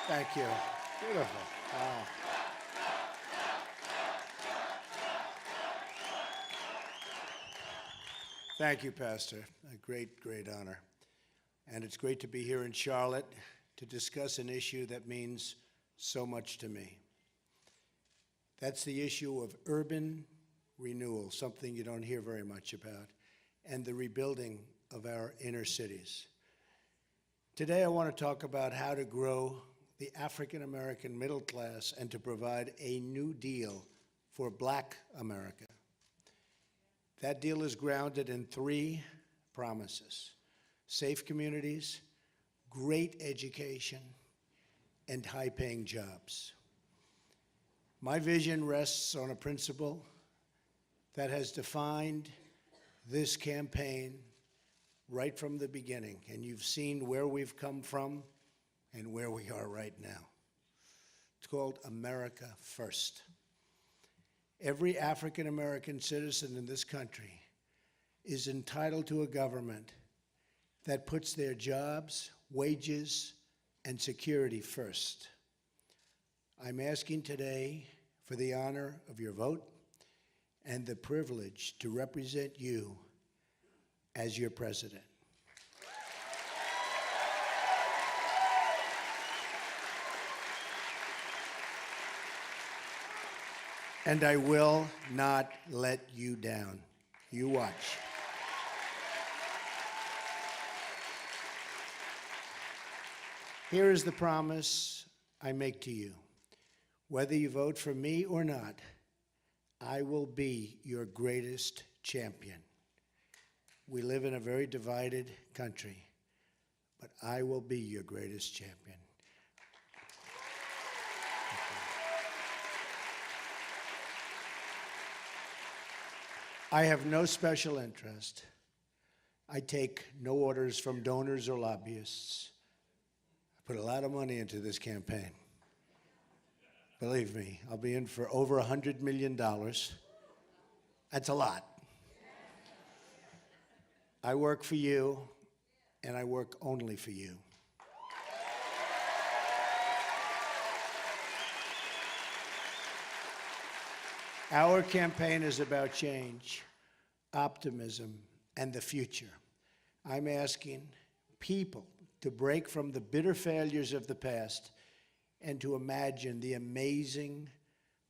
Thank you. Beautiful. Wow. Thank you, Pastor. A great, great honor. And it's great to be here in Charlotte to discuss an issue that means so much to me. That's the issue of urban renewal, something you don't hear very much about, and the rebuilding of our inner cities. Today, I want to talk about how to grow the African-American middle class and to provide a new deal for Black America. That deal is grounded in three promises: safe communities, great education, and high-paying jobs. My vision rests on a principle that has defined this campaign right from the beginning, and you've seen where we've come from and where we are right now. It's called America First. Every African-American citizen in this country is entitled to a government that puts their jobs, wages, and security first. I'm asking today for the honor of your vote and the privilege to represent you as your president. And I will not let you down. You watch. Here is the promise I make to you. Whether you vote for me or not, I will be your greatest champion. We live in a very divided country, but I will be your greatest champion. I have no special interest. I take no orders from donors or lobbyists. I put a lot of money into this campaign. Believe me, I'll be in for over $100 million. That's a lot. I work for you, and I work only for you. Our campaign is about change, optimism, and the future. I'm asking people to break from the bitter failures of the past and to imagine the amazing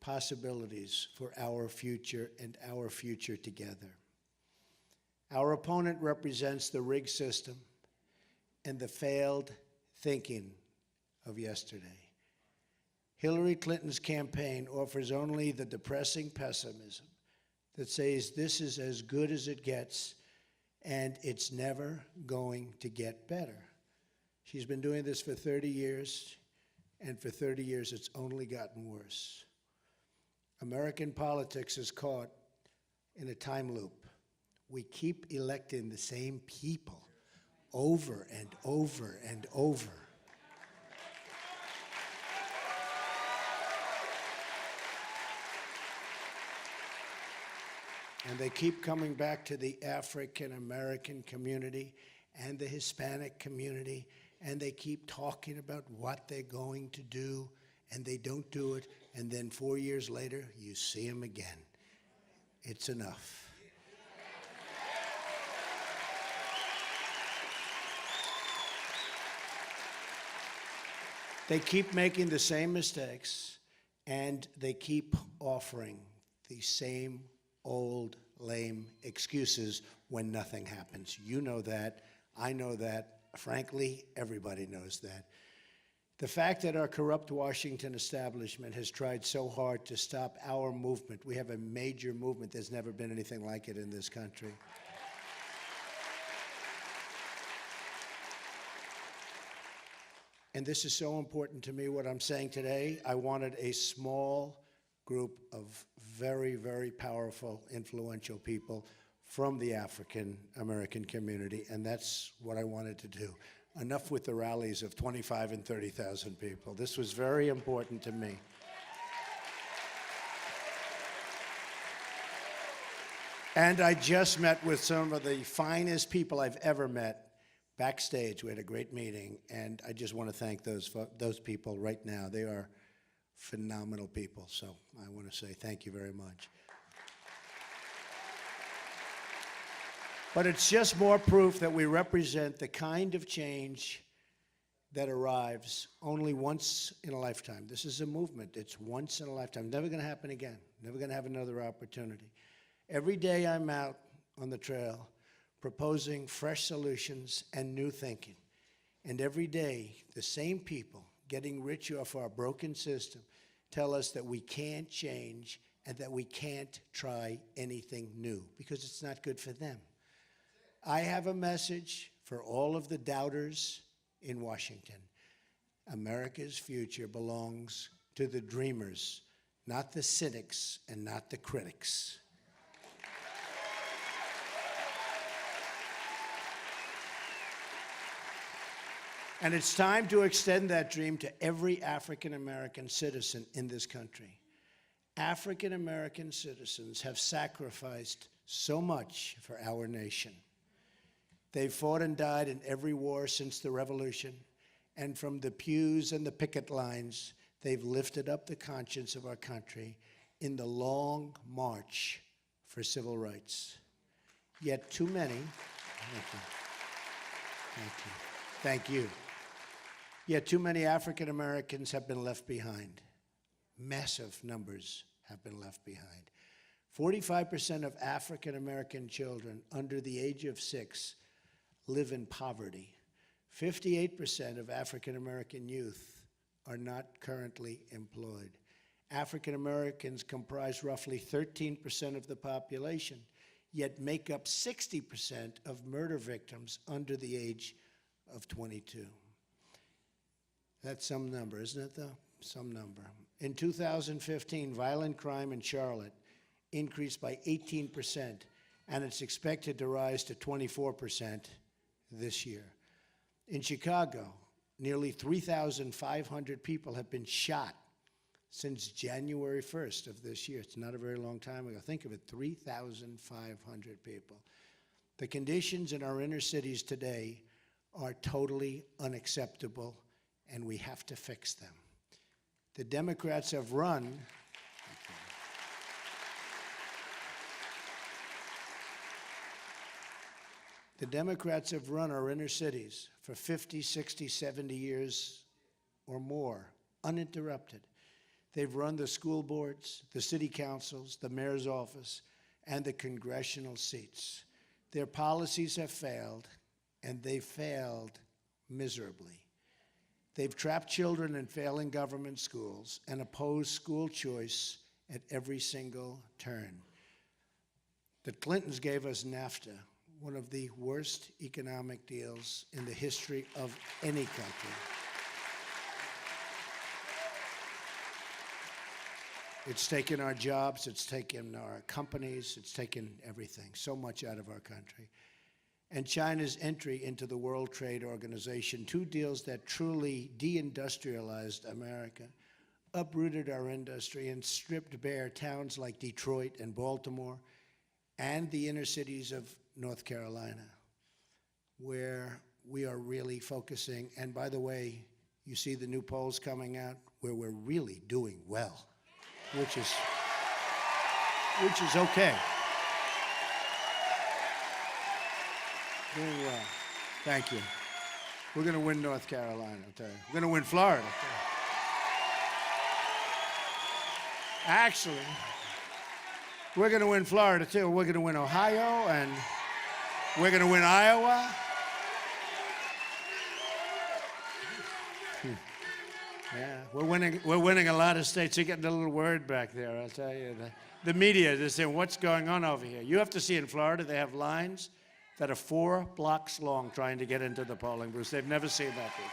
possibilities for our future and our future together. Our opponent represents the rigged system and the failed thinking of yesterday. Hillary Clinton's campaign offers only the depressing pessimism that says this is as good as it gets and it's never going to get better. She's been doing this for 30 years, and for 30 years it's only gotten worse. American politics is caught in a time loop. We keep electing the same people over and over and over. And they keep coming back to the African-American community and the Hispanic community, and they keep talking about what they're going to do, and they don't do it, and then 4 years later, you see them again. It's enough. They keep making the same mistakes, and they keep offering the same old, lame excuses when nothing happens. You know that. I know that. Frankly, everybody knows that. The fact that our corrupt Washington establishment has tried so hard to stop our movement, we have a major movement. There's never been anything like it in this country. And this is so important to me, what I'm saying today. I wanted a small group of very, very powerful, influential people from the African-American community, and that's what I wanted to do. Enough with the rallies of 25 and 30,000 people. This was very important to me. And I just met with some of the finest people I've ever met, backstage, we had a great meeting, and I just want to thank those people right now. They are phenomenal people, so I want to say thank you very much. But it's just more proof that we represent the kind of change that arrives only once in a lifetime. This is a movement. It's once in a lifetime. Never going to happen again. Never going to have another opportunity. Every day I'm out on the trail proposing fresh solutions and new thinking. And every day, the same people getting rich off our broken system tell us that we can't change and that we can't try anything new because it's not good for them. I have a message for all of the doubters in Washington. America's future belongs to the dreamers, not the cynics and not the critics. And it's time to extend that dream to every African-American citizen in this country. African-American citizens have sacrificed so much for our nation. They've fought and died in every war since the Revolution, and from the pews and the picket lines, they've lifted up the conscience of our country in the long march for civil rights. Yet too many, thank you. Yet too many African Americans have been left behind. Massive numbers have been left behind. 45% of African American children under the age of 6 live in poverty. 58% of African American youth are not currently employed. African Americans comprise roughly 13% of the population, yet make up 60% of murder victims under the age of 22. That's some number, isn't it, though? Some number. In 2015, violent crime in Charlotte increased by 18%, and it's expected to rise to 24% this year. In Chicago, nearly 3,500 people have been shot since January 1st of this year. It's not a very long time ago. Think of it, 3,500 people. The conditions in our inner cities today are totally unacceptable, and we have to fix them. The Democrats have run our inner cities for 50, 60, 70 years or more, uninterrupted. They've run the school boards, the city councils, the mayor's office, and the congressional seats. Their policies have failed, and they failed miserably. They've trapped children in failing government schools and opposed school choice at every single turn. The Clintons gave us NAFTA, one of the worst economic deals in the history of any country. It's taken our jobs, it's taken our companies, it's taken everything, so much out of our country. And China's entry into the World Trade Organization, two deals that truly deindustrialized America, uprooted our industry and stripped bare towns like Detroit and Baltimore and the inner cities of North Carolina, where we are really focusing. And by the way, you see the new polls coming out where we're really doing well, which is okay. Doing well. Thank you. We're going to win North Carolina, I'll tell you. We're going to win Florida. Actually, we're going to win Florida, too. We're going to win Ohio, and we're going to win Iowa. Yeah, we're winning a lot of states. You're getting a little word back there, I'll tell you. The media is saying, what's going on over here? You have to see in Florida, they have lines that are 4 blocks long trying to get into the polling booths. They've never seen that before.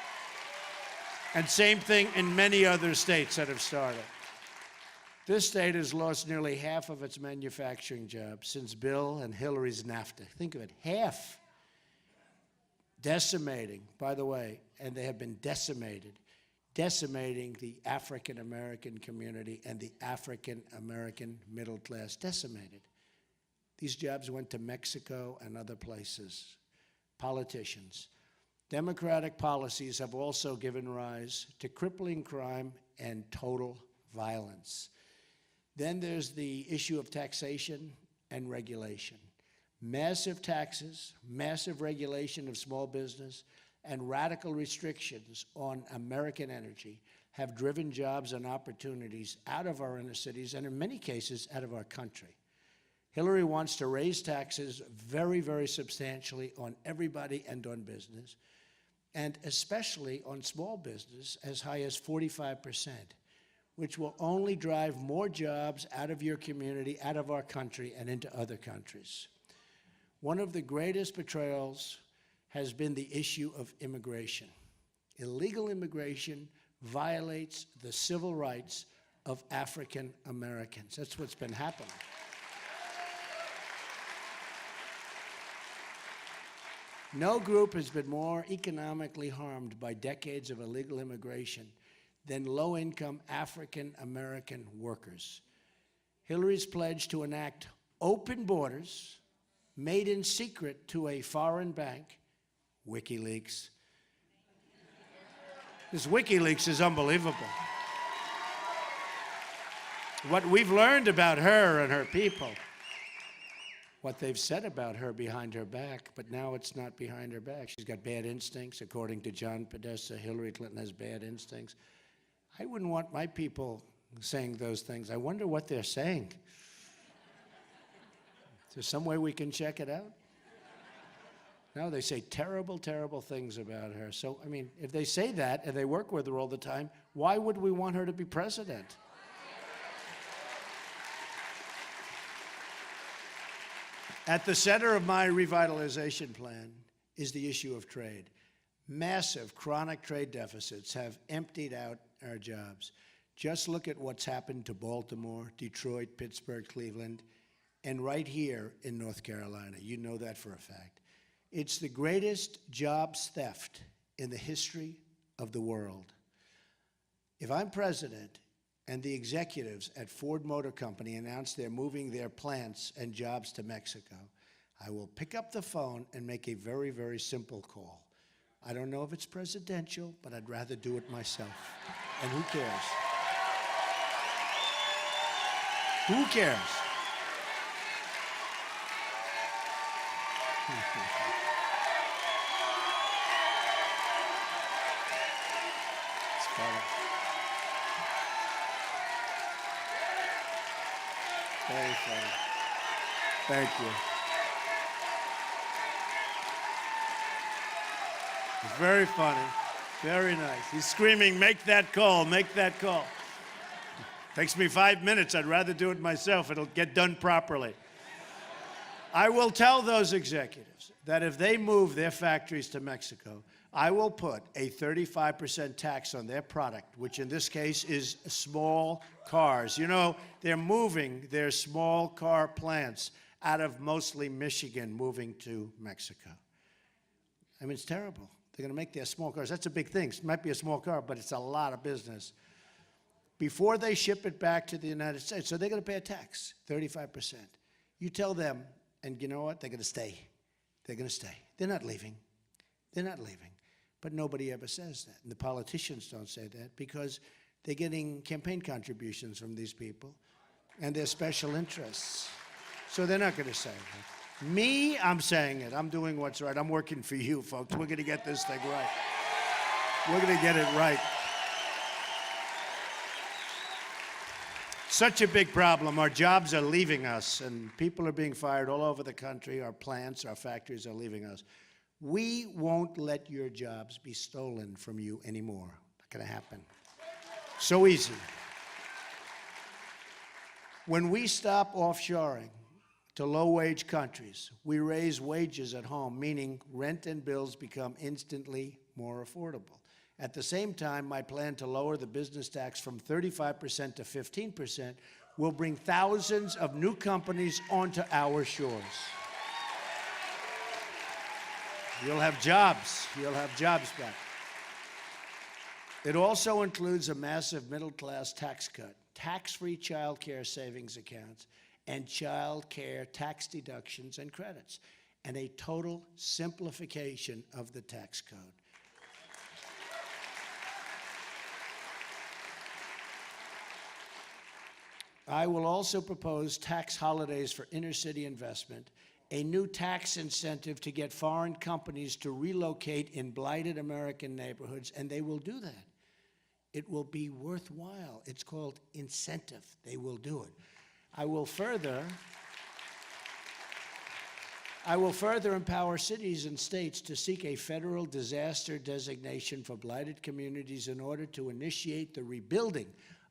And same thing in many other states that have started. This state has lost nearly half of its manufacturing jobs since Bill and Hillary's NAFTA. Think of it, half. Decimating, by the way, and they have been decimating the African-American community and the African-American middle class, decimated. These jobs went to Mexico and other places. Politicians. Democratic policies have also given rise to crippling crime and total violence. Then there's the issue of taxation and regulation. Massive taxes, massive regulation of small business, and radical restrictions on American energy have driven jobs and opportunities out of our inner cities and in many cases out of our country. Hillary wants to raise taxes very, very substantially on everybody and on business, and especially on small business as high as 45%, which will only drive more jobs out of your community, out of our country, and into other countries. One of the greatest betrayals has been the issue of immigration. Illegal immigration violates the civil rights of African Americans. That's what's been happening. No group has been more economically harmed by decades of illegal immigration than low-income African American workers. Hillary's pledge to enact open borders, made in secret to a foreign bank, WikiLeaks. This WikiLeaks is unbelievable. What we've learned about her and her people, what they've said about her behind her back, but now it's not behind her back. She's got bad instincts. According to John Podesta, Hillary Clinton has bad instincts. I wouldn't want my people saying those things. I wonder what they're saying. Is there some way we can check it out? No, they say terrible, terrible things about her. So, I mean, if they say that and they work with her all the time, why would we want her to be president? At the center of my revitalization plan is the issue of trade. Massive chronic trade deficits have emptied out our jobs. Just look at what's happened to Baltimore, Detroit, Pittsburgh, Cleveland, and right here in North Carolina. You know that for a fact. It's the greatest jobs theft in the history of the world. If I'm president and the executives at Ford Motor Company announce they're moving their plants and jobs to Mexico, I will pick up the phone and make a very, very simple call. I don't know if it's presidential, but I'd rather do it myself. And who cares? Who cares? It's funny. Very funny. Thank you. It's very funny. Very nice. He's screaming, make that call, make that call. Takes me 5 minutes. I'd rather do it myself. It'll get done properly. I will tell those executives that if they move their factories to Mexico, I will put a 35% tax on their product, which in this case is small cars. You know, they're moving their small car plants out of mostly Michigan, moving to Mexico. I mean, it's terrible. They're going to make their small cars. That's a big thing. It might be a small car, but it's a lot of business. Before they ship it back to the United States, so they're going to pay a tax, 35%. You tell them, and you know what? They're going to stay. They're going to stay. They're not leaving. They're not leaving. But nobody ever says that. And the politicians don't say that because they're getting campaign contributions from these people and their special interests. So they're not going to say that. Me, I'm saying it. I'm doing what's right. I'm working for you, folks. We're going to get this thing right. We're going to get it right. Such a big problem. Our jobs are leaving us, and people are being fired all over the country. Our plants, our factories are leaving us. We won't let your jobs be stolen from you anymore. Not going to happen. So easy. When we stop offshoring to low-wage countries, we raise wages at home, meaning rent and bills become instantly more affordable. At the same time, my plan to lower the business tax from 35% to 15% will bring thousands of new companies onto our shores. You'll have jobs. You'll have jobs back. It also includes a massive middle-class tax cut, tax-free child care savings accounts, and child care tax deductions and credits, and a total simplification of the tax code. I will also propose tax holidays for inner-city investment, a new tax incentive to get foreign companies to relocate in blighted American neighborhoods, and they will do that. It will be worthwhile. It's called incentive. They will do it. I will further empower cities and states to seek a federal disaster designation for blighted communities in order to initiate the rebuilding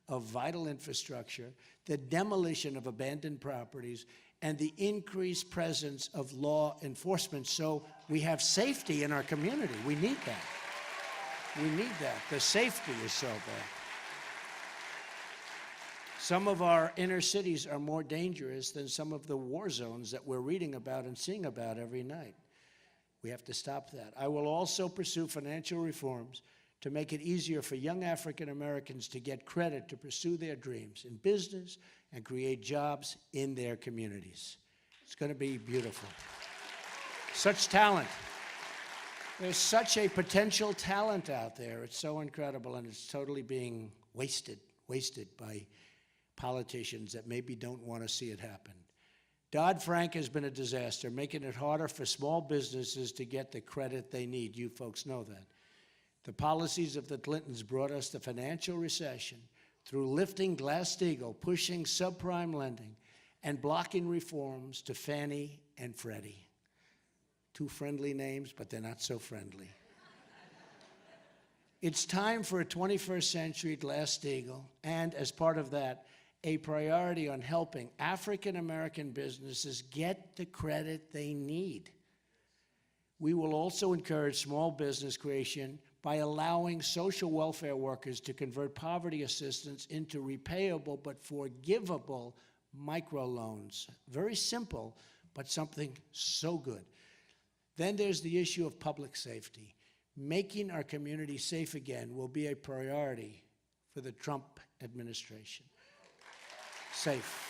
of vital infrastructure, the demolition of abandoned properties, and the increased presence of law enforcement so we have safety in our community. We need that. We need that. The safety is so bad. Some of our inner cities are more dangerous than some of the war zones that we're reading about and seeing about every night. We have to stop that. I will also pursue financial reforms to make it easier for young African Americans to get credit to pursue their dreams in business and create jobs in their communities. It's going to be beautiful. Such talent. There's such a potential talent out there. It's so incredible, and it's totally being wasted by politicians that maybe don't want to see it happen. Dodd-Frank has been a disaster, making it harder for small businesses to get the credit they need. You folks know that. The policies of the Clintons brought us the financial recession through lifting Glass-Steagall, pushing subprime lending, and blocking reforms to Fannie and Freddie. Two friendly names, but they're not so friendly. It's time for a 21st century Glass-Steagall, and as part of that, a priority on helping African American businesses get the credit they need. We will also encourage small business creation by allowing social welfare workers to convert poverty assistance into repayable but forgivable microloans. Very simple, but something so good. Then there's the issue of public safety. Making our community safe again will be a priority for the Trump administration. Safe.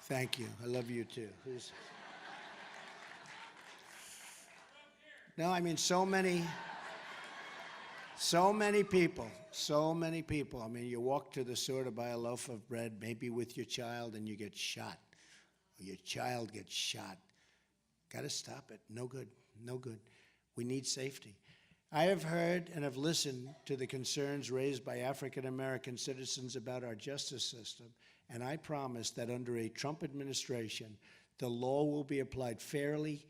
Thank you. I love you too. No, I mean, so many people. I mean, you walk to the store to buy a loaf of bread, maybe with your child, and you get shot. Or your child gets shot. Got to stop it. No good. No good. We need safety. I have heard and have listened to the concerns raised by African American citizens about our justice system, and I promise that under a Trump administration, the law will be applied fairly,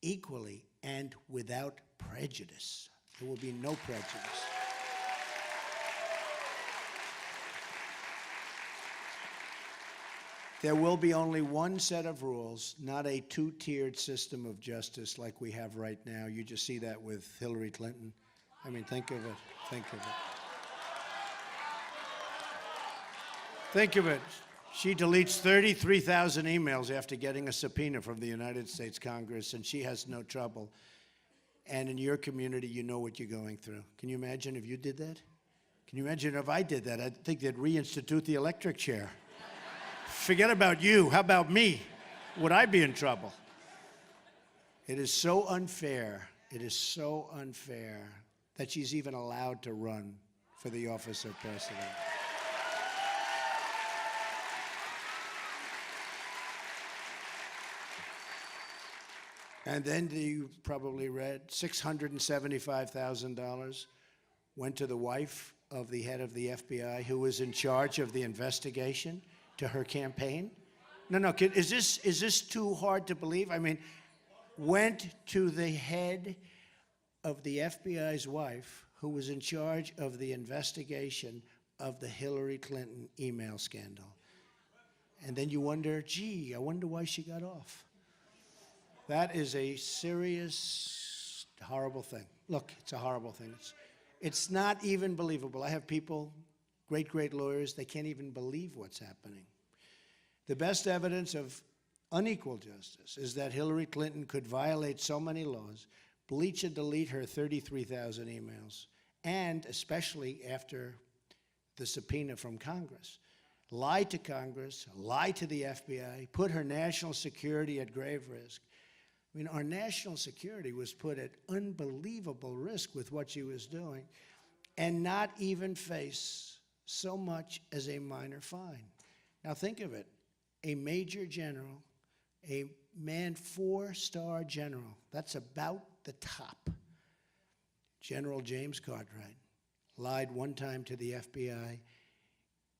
equally, and without prejudice. There will be no prejudice. There will be only one set of rules, not a two-tiered system of justice like we have right now. You just see that with Hillary Clinton. I mean, think of it. Think of it. Think of it. She deletes 33,000 emails after getting a subpoena from the United States Congress, and she has no trouble. And in your community, you know what you're going through. Can you imagine if you did that? Can you imagine if I did that? I think they'd reinstitute the electric chair. Forget about you. How about me? Would I be in trouble? It is so unfair. It is so unfair that she's even allowed to run for the office of president. And then you probably read $675,000 went to the wife of the head of the FBI who was in charge of the investigation to her campaign. No, is this too hard to believe? I mean, went to the head of the FBI's wife who was in charge of the investigation of the Hillary Clinton email scandal. And then you wonder, gee, I wonder why she got off. That is a serious, horrible thing. Look, it's a horrible thing. It's not even believable. I have people, great lawyers, they can't even believe what's happening. The best evidence of unequal justice is that Hillary Clinton could violate so many laws, bleach and delete her 33,000 emails, and especially after the subpoena from Congress, lie to Congress, lie to the FBI, put her national security at grave risk. I mean, our national security was put at unbelievable risk with what she was doing. and not even face so much as a minor fine. Now think of it, a major general, a man 4-star general, that's about the top. General James Cartwright lied one time to the FBI,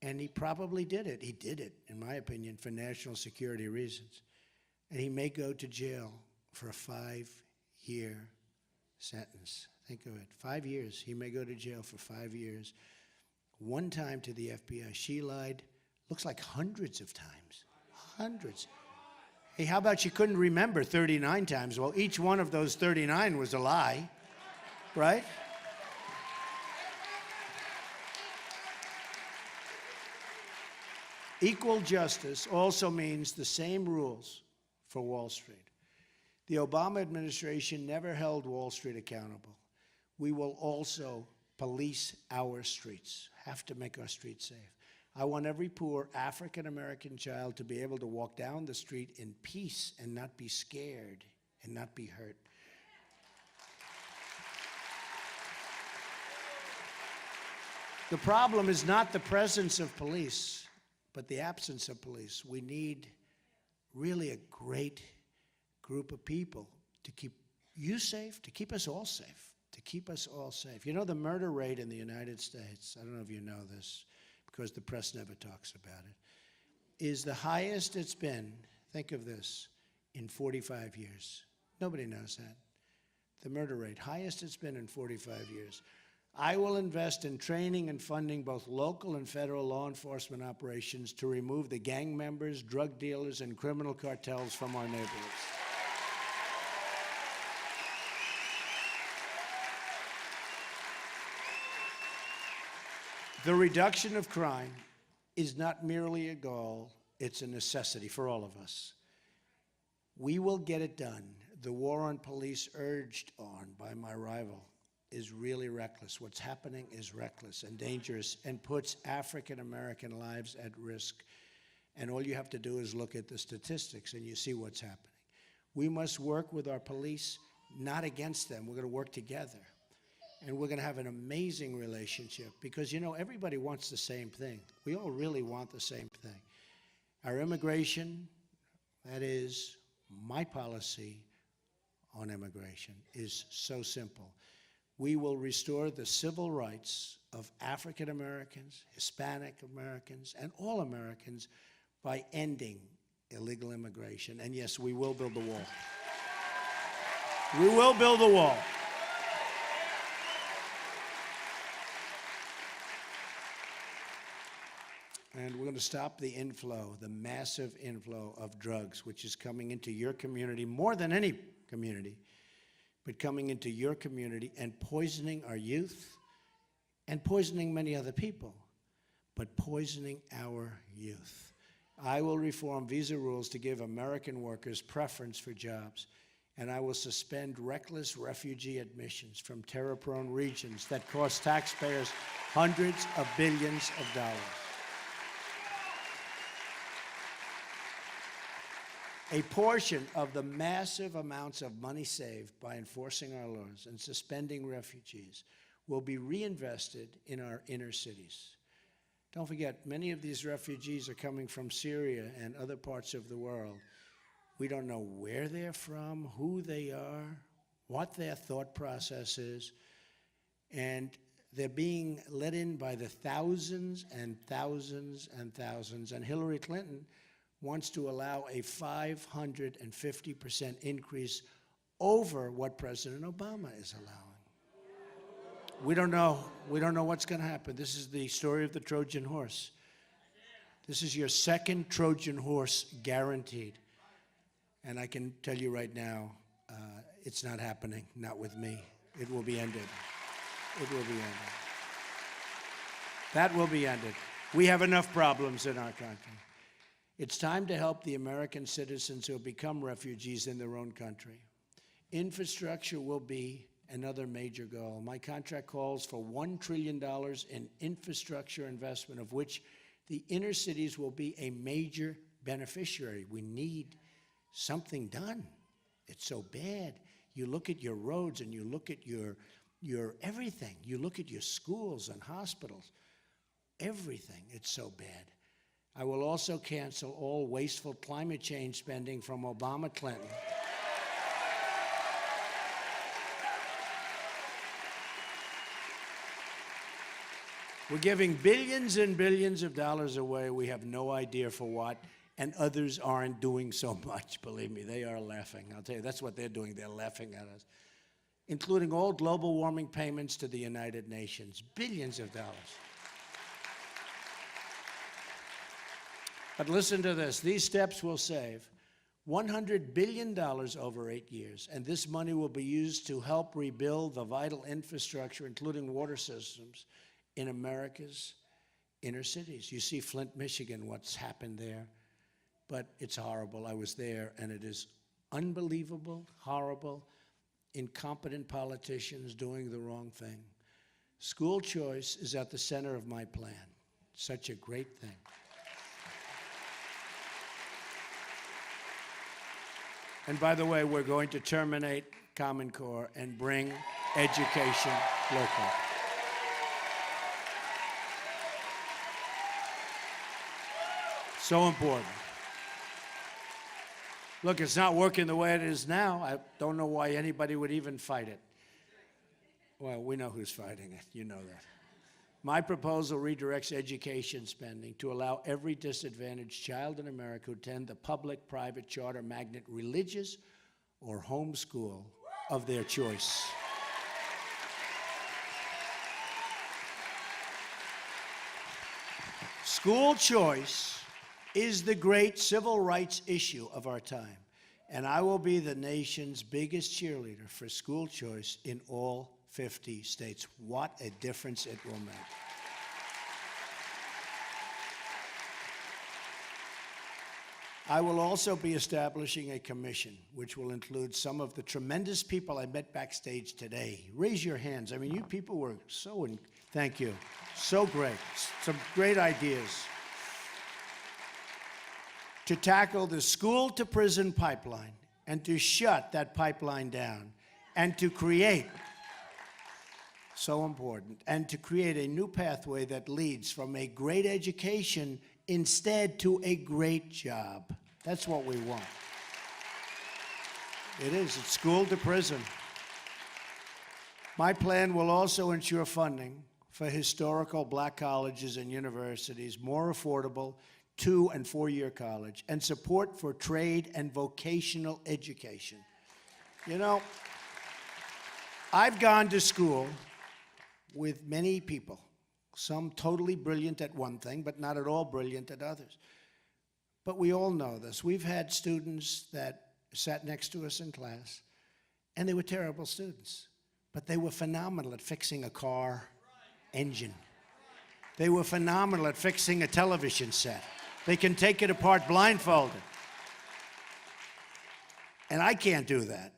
and he probably did it. He did it, in my opinion, for national security reasons. And he may go to jail for a 5-year sentence. Think of it, 5 years. He may go to jail for 5 years. One time to the FBI, she lied, looks like hundreds of times. Hundreds. Hey, how about she couldn't remember 39 times? Well, each one of those 39 was a lie, right? Equal justice also means the same rules for Wall Street. The Obama administration never held Wall Street accountable. We will also police our streets, have to make our streets safe. I want every poor African-American child to be able to walk down the street in peace and not be scared and not be hurt. The problem is not the presence of police, but the absence of police. We need really a great group of people to keep you safe, to keep us all safe, to keep us all safe. You know, the murder rate in the United States, I don't know if you know this, because the press never talks about it, is the highest it's been, think of this, in 45 years. Nobody knows that. The murder rate, highest it's been in 45 years. I will invest in training and funding both local and federal law enforcement operations to remove the gang members, drug dealers, and criminal cartels from our neighborhoods. The reduction of crime is not merely a goal, it's a necessity for all of us. We will get it done. The war on police urged on by my rival is really reckless. What's happening is reckless and dangerous and puts African-American lives at risk. And all you have to do is look at the statistics and you see what's happening. We must work with our police, not against them. We're going to work together. And we're going to have an amazing relationship because, you know, everybody wants the same thing. We all really want the same thing. Our immigration, that is my policy on immigration, is so simple. We will restore the civil rights of African Americans, Hispanic Americans, and all Americans by ending illegal immigration. And yes, we will build the wall. We will build the wall. And we're going to stop the inflow, the massive inflow of drugs, which is coming into your community more than any community, but coming into your community and poisoning our youth and poisoning many other people, but poisoning our youth. I will reform visa rules to give American workers preference for jobs, and I will suspend reckless refugee admissions from terror-prone regions that cost taxpayers hundreds of billions of dollars. A portion of the massive amounts of money saved by enforcing our laws and suspending refugees will be reinvested in our inner cities. Don't forget, many of these refugees are coming from Syria and other parts of the world. We don't know where they're from, who they are, what their thought process is, and they're being let in by the thousands and thousands and thousands. And Hillary Clinton wants to allow a 550% increase over what President Obama is allowing. We don't know what's going to happen. This is the story of the Trojan horse. This is your second Trojan horse guaranteed. And I can tell you right now, it's not happening, not with me. It will be ended. It will be ended. That will be ended. We have enough problems in our country. It's time to help the American citizens who have become refugees in their own country. Infrastructure will be another major goal. My contract calls for $1 trillion in infrastructure investment, of which the inner cities will be a major beneficiary. We need something done. It's so bad. You look at your roads and you look at your your everything. You look at your schools and hospitals, everything. It's so bad. I will also cancel all wasteful climate change spending from Obama Clinton. We're giving billions and billions of dollars away. We have no idea for what, and others aren't doing so much. Believe me, they are laughing. I'll tell you, that's what they're doing. They're laughing at us, including all global warming payments to the United Nations, billions of dollars. But listen to this. These steps will save $100 billion over 8 years, and this money will be used to help rebuild the vital infrastructure, including water systems, in America's inner cities. You see Flint, Michigan, what's happened there, but it's horrible. I was there, and it is unbelievable, horrible, incompetent politicians doing the wrong thing. School choice is at the center of my plan. Such a great thing. And by the way, we're going to terminate Common Core and bring education local. So important. Look, it's not working the way it is now. I don't know why anybody would even fight it. Well, we know who's fighting it. You know that. My proposal redirects education spending to allow every disadvantaged child in America to attend the public, private, charter, magnet, religious, or home school of their choice. School choice is the great civil rights issue of our time, and I will be the nation's biggest cheerleader for school choice in all 50 states. What a difference it will make. I will also be establishing a commission which will include some of the tremendous people I met backstage today. Raise your hands. I mean, you people were thank you. So great. Some great ideas. To tackle the school-to-prison pipeline and to shut that pipeline down and to create, so important, and to create a new pathway that leads from a great education instead to a great job. That's what we want. It is. It's school to prison. My plan will also ensure funding for historical black colleges and universities, more affordable 2- and 4-year college, and support for trade and vocational education. You know, I've gone to school with many people, some totally brilliant at one thing, but not at all brilliant at others. But we all know this. We've had students that sat next to us in class, and they were terrible students, but they were phenomenal at fixing a car engine. They were phenomenal at fixing a television set. They can take it apart blindfolded. And I can't do that.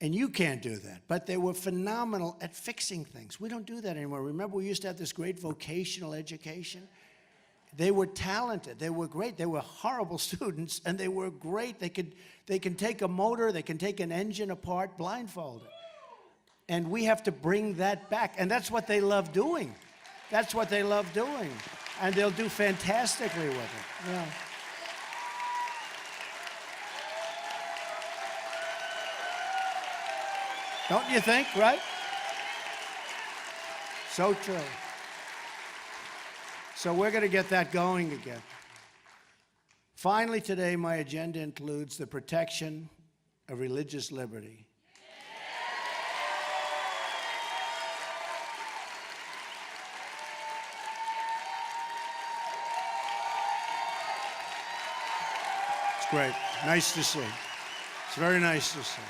And you can't do that. But they were phenomenal at fixing things. We don't do that anymore. Remember, we used to have this great vocational education? They were talented. They were great. They were horrible students, and they were great. They can take a motor, they can take an engine apart blindfolded. And we have to bring that back. And that's what they love doing. That's what they love doing. And they'll do fantastically with it. Yeah. Don't you think, right? So true. So we're going to get that going again. Finally today, my agenda includes the protection of religious liberty. It's great. Nice to see. It's very nice to see.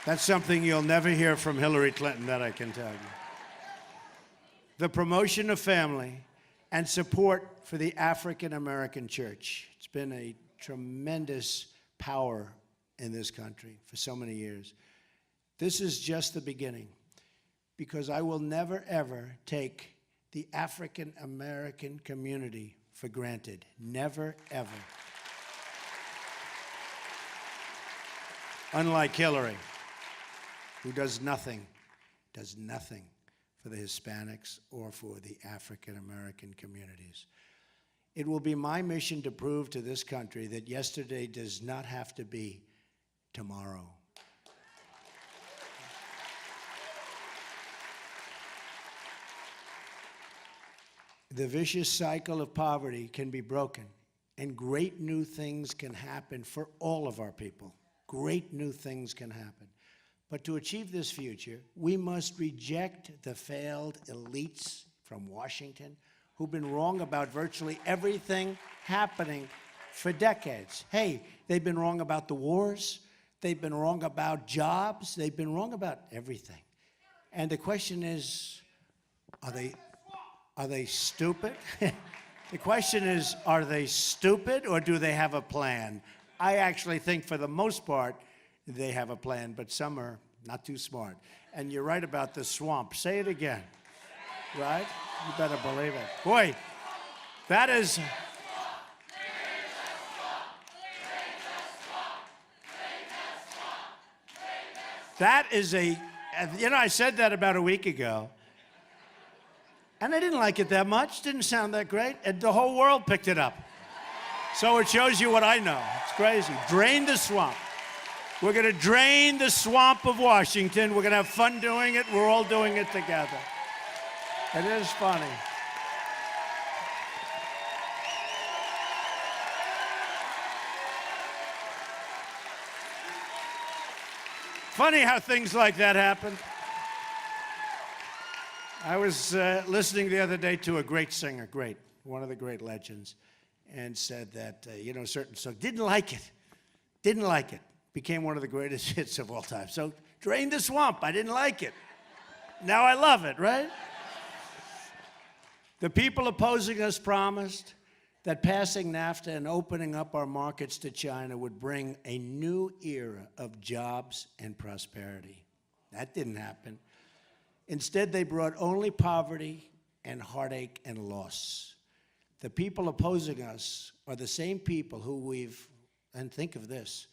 That's something you'll never hear from Hillary Clinton, that I can tell you. The promotion of family and support for the African American church. It's been a tremendous power in this country for so many years. This is just the beginning, because I will never, ever take the African American community for granted. Never, ever. unlike Hillary, who does nothing for the Hispanics or for the African American communities. It will be my mission to prove to this country that yesterday does not have to be tomorrow. The vicious cycle of poverty can be broken, and great new things can happen for all of our people. Great new things can happen. But to achieve this future, we must reject the failed elites from Washington who've been wrong about virtually everything happening for decades. Hey, they've been wrong about the wars. They've been wrong about jobs. They've been wrong about everything. And the question is, are they stupid? The question is, are they stupid or do they have a plan? I actually think for the most part, they have a plan, but some are not too smart. And you're right about the swamp. Say it again, right? You better believe it. Boy, that is... That is a... You know, I said that about a week ago. And I didn't like it that much. Didn't sound that great. And the whole world picked it up. So it shows you what I know. It's crazy. Drain the swamp. We're going to drain the swamp of Washington. We're going to have fun doing it. We're all doing it together. It is funny. Funny how things like that happen. I was listening the other day to a great singer, one of the great legends, and said that, certain song, didn't like it. Became one of the greatest hits of all time. So, Drain the Swamp, I didn't like it. Now I love it, right? The people opposing us promised that passing NAFTA and opening up our markets to China would bring a new era of jobs and prosperity. That didn't happen. Instead, they brought only poverty and heartache and loss. The people opposing us are the same people who and think of this,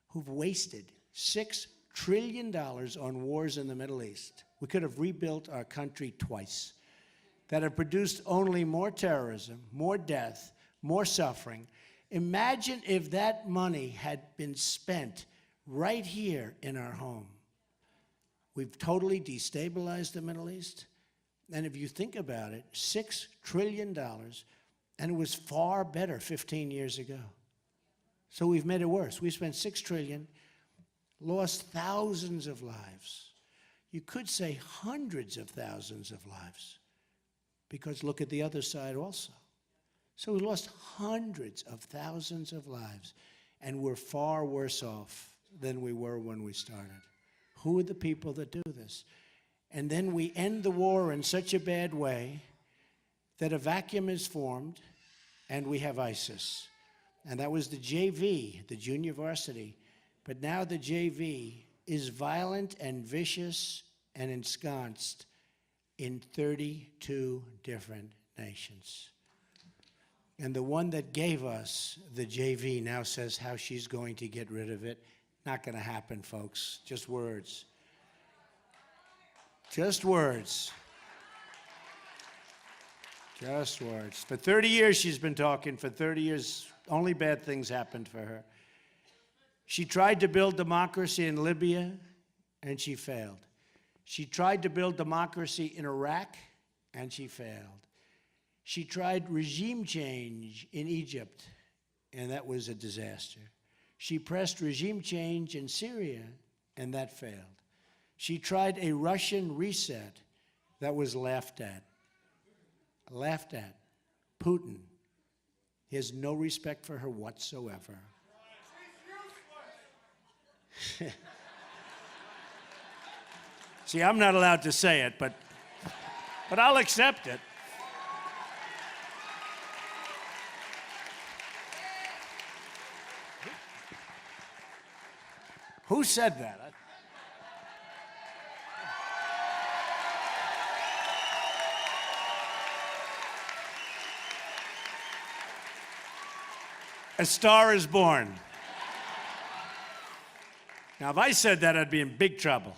who've wasted $6 trillion on wars in the Middle East. We could have rebuilt our country twice. That have produced only more terrorism, more death, more suffering. Imagine if that money had been spent right here in our home. We've totally destabilized the Middle East. And if you think about it, $6 trillion, and it was far better 15 years ago. So we've made it worse. We spent $6 trillion, lost thousands of lives. You could say hundreds of thousands of lives, because look at the other side also. So we lost hundreds of thousands of lives, and we're far worse off than we were when we started. Who are the people that do this? And then we end the war in such a bad way that a vacuum is formed, and we have ISIS. And that was the JV, the junior varsity. But now the JV is violent and vicious and ensconced in 32 different nations. And the one that gave us the JV now says how she's going to get rid of it. Not going to happen, folks. Just words. Just words. Just words. For 30 years she's been talking. For 30 years, only bad things happened for her. She tried to build democracy in Libya, and she failed. She tried to build democracy in Iraq, and she failed. She tried regime change in Egypt, and that was a disaster. She pressed regime change in Syria, and that failed. She tried a Russian reset that was laughed at. Laughed at. Putin. He has no respect for her whatsoever. See, I'm not allowed to say it, but I'll accept it. Who said that? A Star is Born. Now, if I said that, I'd be in big trouble.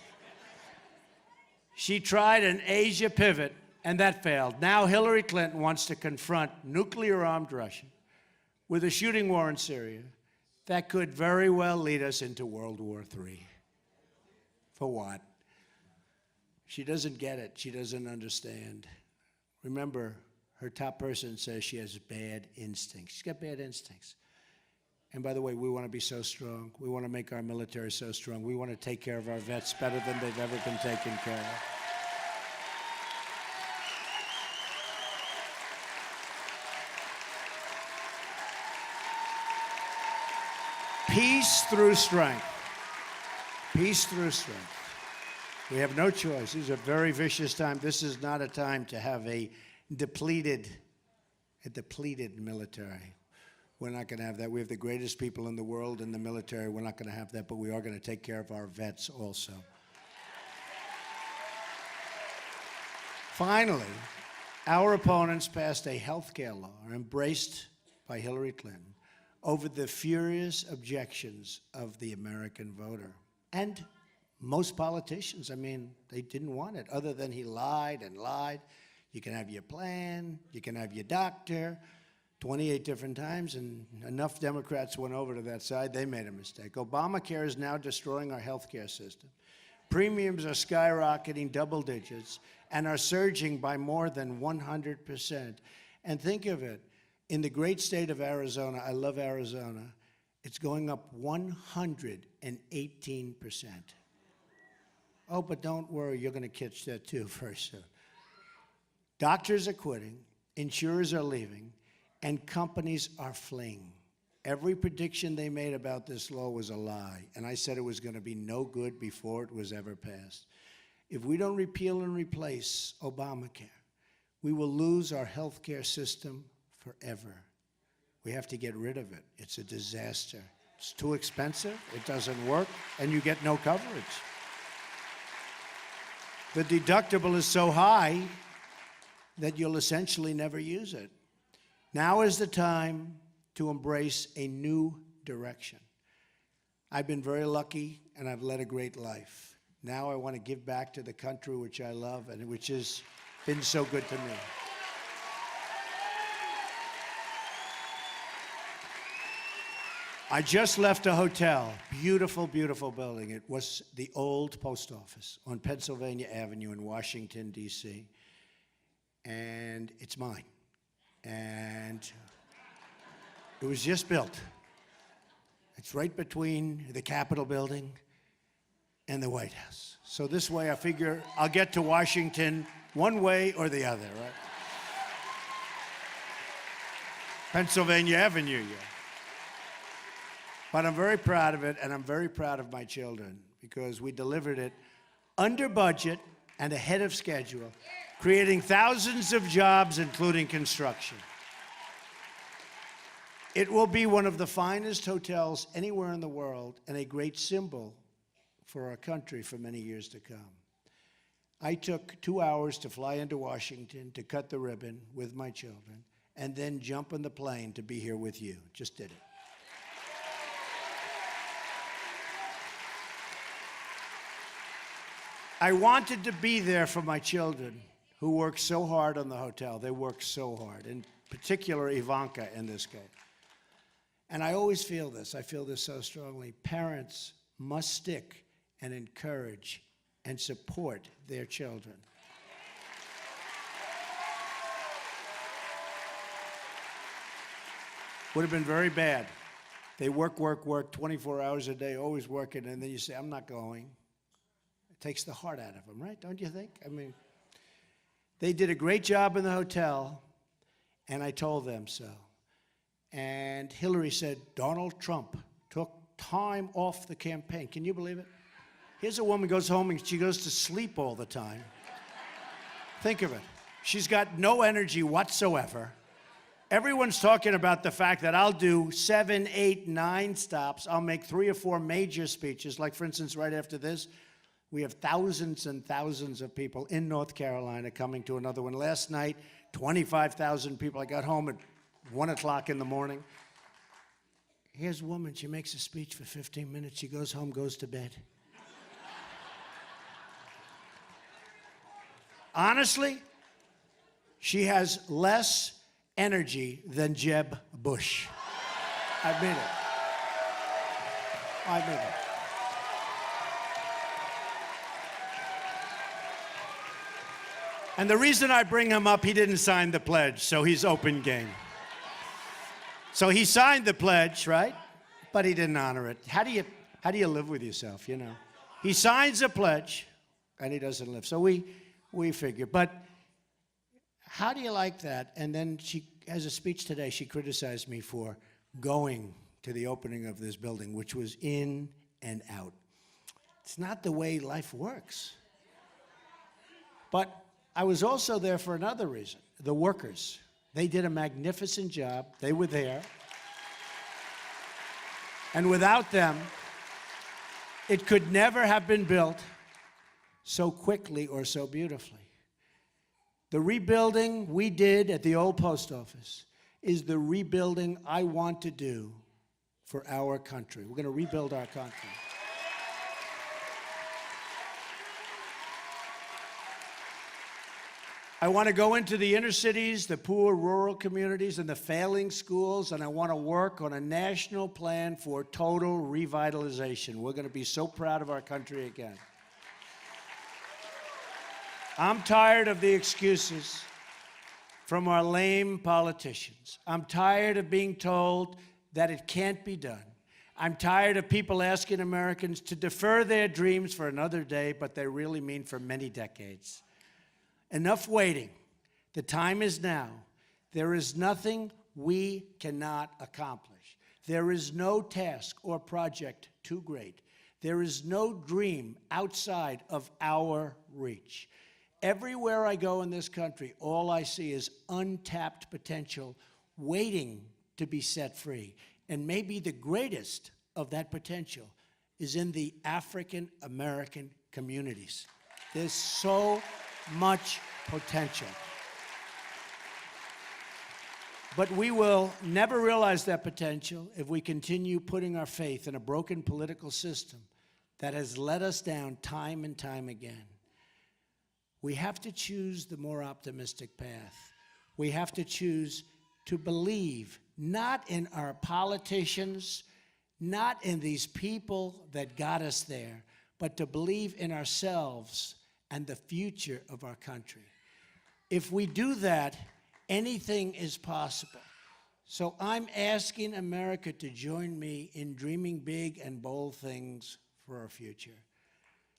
She tried an Asia pivot, and that failed. Now Hillary Clinton wants to confront nuclear-armed Russia with a shooting war in Syria that could very well lead us into World War III. For what? She doesn't get it. She doesn't understand. Remember, her top person says she has bad instincts. She's got bad instincts. And by the way, we want to be so strong. We want to make our military so strong. We want to take care of our vets better than they've ever been taken care of. Peace through strength. Peace through strength. We have no choice. These are very vicious times. This is not a time to have a depleted military. We're not going to have that. We have the greatest people in the world in the military. We're not going to have that, but we are going to take care of our vets also. Finally, our opponents passed a health care law, embraced by Hillary Clinton, over the furious objections of the American voter. And most politicians, I mean, they didn't want it, other than he lied and lied. You can have your plan, you can have your doctor, 28 different times, and enough Democrats went over to that side, they made a mistake. Obamacare is now destroying our health care system. Premiums are skyrocketing double digits and are surging by more than 100%. And think of it, in the great state of Arizona, I love Arizona, it's going up 118%. Oh, but don't worry, you're going to catch that too very soon. Doctors are quitting, insurers are leaving, and companies are fleeing. Every prediction they made about this law was a lie, and I said it was going to be no good before it was ever passed. If we don't repeal and replace Obamacare, we will lose our health care system forever. We have to get rid of it. It's a disaster. It's too expensive, it doesn't work, and you get no coverage. The deductible is so high that you'll essentially never use it. Now is the time to embrace a new direction. I've been very lucky, and I've led a great life. Now I want to give back to the country which I love and which has been so good to me. I just left a hotel, beautiful, beautiful building. It was the old post office on Pennsylvania Avenue in Washington, D.C., and it's mine. And it was just built. It's right between the Capitol building and the White House. So this way I figure I'll get to Washington one way or the other, right? Pennsylvania Avenue, yeah. But I'm very proud of it, and I'm very proud of my children because we delivered it under budget and ahead of schedule, creating thousands of jobs, including construction. It will be one of the finest hotels anywhere in the world and a great symbol for our country for many years to come. I took 2 hours to fly into Washington to cut the ribbon with my children and then jump on the plane to be here with you. Just did it. I wanted to be there for my children who work so hard on the hotel. They work so hard, in particular Ivanka in this case. And I always feel this. I feel this so strongly. Parents must stick and encourage and support their children. Would have been very bad. They work 24 hours a day, always working, and then you say, I'm not going. Takes the heart out of them, right? Don't you think? I mean, they did a great job in the hotel, and I told them so. And Hillary said, Donald Trump took time off the campaign. Can you believe it? Here's a woman who goes home and she goes to sleep all the time. Think of it. She's got no energy whatsoever. Everyone's talking about the fact that I'll do 7, 8, 9 stops. I'll make 3 or 4 major speeches, like, for instance, right after this, we have thousands and thousands of people in North Carolina coming to another one. Last night, 25,000 people. I got home at 1 o'clock in the morning. Here's a woman, she makes a speech for 15 minutes, she goes home, goes to bed. Honestly, she has less energy than Jeb Bush. I admit it. I admit it. And the reason I bring him up, he didn't sign the pledge, so he's open game. So he signed the pledge, right? But he didn't honor it. How do you live with yourself, you know? He signs a pledge, and he doesn't live. So we figure. But how do you like that? And then she has a speech today. She criticized me for going to the opening of this building, which was in and out. It's not the way life works. But I was also there for another reason. The workers. They did a magnificent job. They were there. And without them, it could never have been built so quickly or so beautifully. The rebuilding we did at the old post office is the rebuilding I want to do for our country. We're going to rebuild our country. I want to go into the inner cities, the poor rural communities, and the failing schools, and I want to work on a national plan for total revitalization. We're going to be so proud of our country again. I'm tired of the excuses from our lame politicians. I'm tired of being told that it can't be done. I'm tired of people asking Americans to defer their dreams for another day, but they really mean for many decades. Enough waiting. The time is now. There is nothing we cannot accomplish. There is no task or project too great. There is no dream outside of our reach. Everywhere I go in this country, all I see is untapped potential waiting to be set free. And maybe the greatest of that potential is in the African American communities. There's so much potential. But we will never realize that potential if we continue putting our faith in a broken political system that has let us down time and time again. We have to choose the more optimistic path. We have to choose to believe not in our politicians, not in these people that got us there, but to believe in ourselves and the future of our country. If we do that, anything is possible. So I'm asking America to join me in dreaming big and bold things for our future.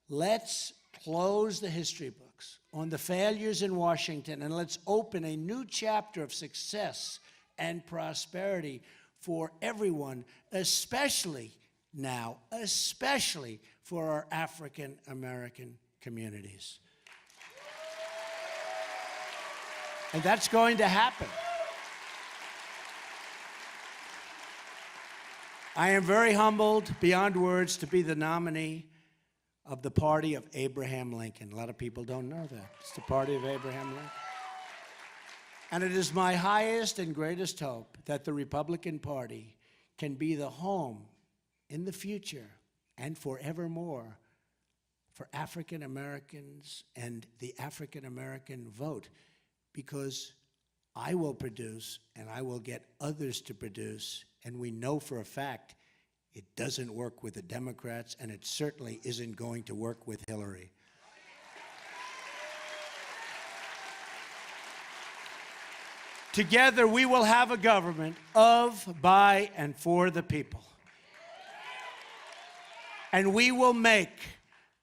Let's close the history books on the failures in Washington, and let's open a new chapter of success and prosperity for everyone, especially now, especially for our African American communities. And that's going to happen. I am very humbled beyond words to be the nominee of the party of Abraham Lincoln. A lot of people don't know that. It's the party of Abraham Lincoln. And it is my highest and greatest hope that the Republican Party can be the home in the future and forevermore for African Americans and the African American vote, because I will produce and I will get others to produce, and we know for a fact it doesn't work with the Democrats, and it certainly isn't going to work with Hillary. Together we will have a government of, by, and for the people. And we will make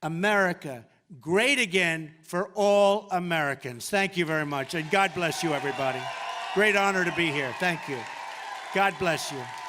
America great again for all Americans. Thank you very much, and God bless you, everybody. Great honor to be here. Thank you. God bless you.